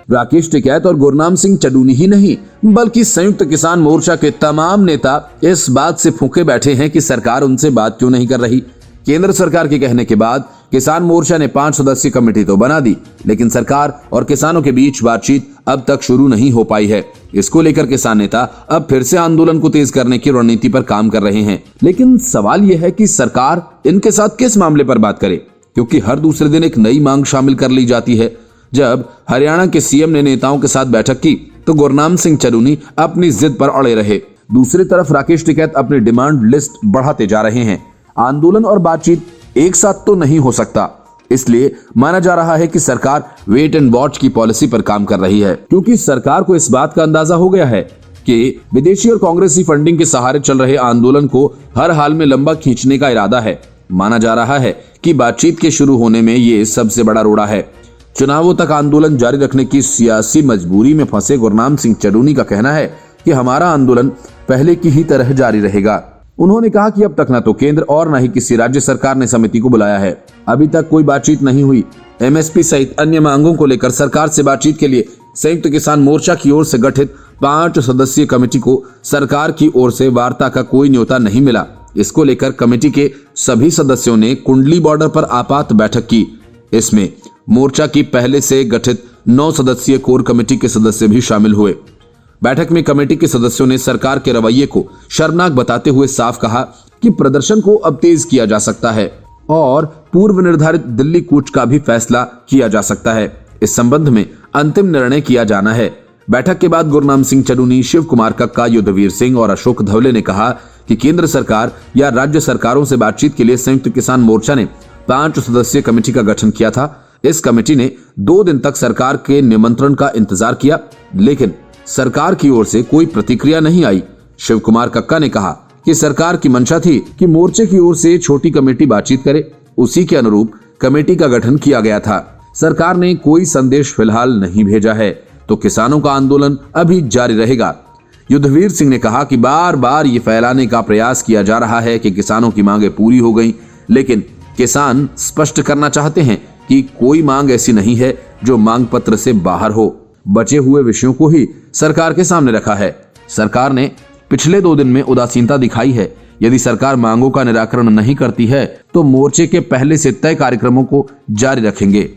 राकेश टिकैत और गुरनाम सिंह चडूनी ही नहीं बल्कि संयुक्त किसान मोर्चा के तमाम नेता इस बात से फूके बैठे हैं कि सरकार उनसे बात क्यों नहीं कर रही। केंद्र सरकार के कहने के बाद किसान मोर्चा ने 5 सदस्यीय कमेटी तो बना दी, लेकिन सरकार और किसानों के बीच बातचीत अब तक शुरू नहीं हो पाई है। इसको लेकर किसान नेता अब फिर से आंदोलन को तेज करने की रणनीति पर काम कर रहे हैं। लेकिन सवाल यह है कि सरकार इनके साथ किस मामले पर बात करे, क्योंकि हर दूसरे दिन एक नई मांग शामिल कर ली जाती है। जब हरियाणा के सीएम ने नेताओं के साथ बैठक की तो गुरनाम सिंह चडूनी अपनी जिद पर अड़े रहे। दूसरी तरफ राकेश टिकैत अपनी डिमांड लिस्ट बढ़ाते जा रहे हैं। आंदोलन और बातचीत एक साथ तो नहीं हो सकता, इसलिए माना जा रहा है कि सरकार वेट एंड वॉच की पॉलिसी पर काम कर रही है, क्योंकि सरकार को इस बात का अंदाजा हो गया है कि विदेशी और कांग्रेसी फंडिंग के सहारे चल रहे आंदोलन को हर हाल में लंबा खींचने का इरादा है। माना जा रहा है कि बातचीत के शुरू होने में ये सबसे बड़ा रोड़ा है। चुनावों तक आंदोलन जारी रखने की सियासी मजबूरी में फंसे गुरनाम सिंह चडूनी का कहना है कि हमारा आंदोलन पहले की ही तरह जारी रहेगा। उन्होंने कहा कि अब तक न तो केंद्र और न ही किसी राज्य सरकार ने समिति को बुलाया है। अभी तक कोई बातचीत नहीं हुई। एमएसपी सहित अन्य मांगों को लेकर सरकार से बातचीत के लिए संयुक्त किसान मोर्चा की ओर से गठित 5 सदस्यीय कमेटी को सरकार की ओर से वार्ता का कोई न्योता नहीं मिला। इसको लेकर कमेटी के सभी सदस्यों ने कुंडली बॉर्डर पर आपात बैठक की। इसमें मोर्चा की पहले से गठित 9 सदस्यीय कोर कमेटी के सदस्य भी शामिल हुए। बैठक में कमेटी के सदस्यों ने सरकार के रवैये को शर्मनाक बताते हुए साफ कहा कि प्रदर्शन को अब तेज किया जा सकता है और पूर्व निर्धारित दिल्ली कूच का भी फैसला किया जा सकता है। इस संबंध में अंतिम निर्णय किया जाना है। बैठक के बाद गुरनाम सिंह चडूनी, शिव कुमार कक्का, युद्धवीर सिंह और अशोक धवले ने कहा कि केंद्र सरकार या राज्य सरकारों से बातचीत के लिए संयुक्त किसान मोर्चा ने 5 सदस्यीय कमेटी का गठन किया था। इस कमेटी ने 2 दिन तक सरकार के निमंत्रण का इंतजार किया, लेकिन सरकार की ओर से कोई प्रतिक्रिया नहीं आई। शिव कुमार कक्का ने कहा कि सरकार की मंशा थी कि मोर्चे की ओर से छोटी कमेटी बातचीत करे। उसी के अनुरूप कमेटी का गठन किया गया था। सरकार ने कोई संदेश फिलहाल नहीं भेजा है, तो किसानों का आंदोलन अभी जारी रहेगा। युद्धवीर सिंह ने कहा कि बार बार ये फैलाने का प्रयास किया जा रहा है कि किसानों की मांगें पूरी हो गई, लेकिन किसान स्पष्ट करना चाहते हैं कि कोई मांग ऐसी नहीं है जो मांग पत्र से बाहर हो। बचे हुए विषयों को ही सरकार के सामने रखा है। सरकार ने पिछले 2 दिन में उदासीनता दिखाई है। यदि सरकार मांगों का निराकरण नहीं करती है तो मोर्चे के पहले से तय कार्यक्रमों को जारी रखेंगे।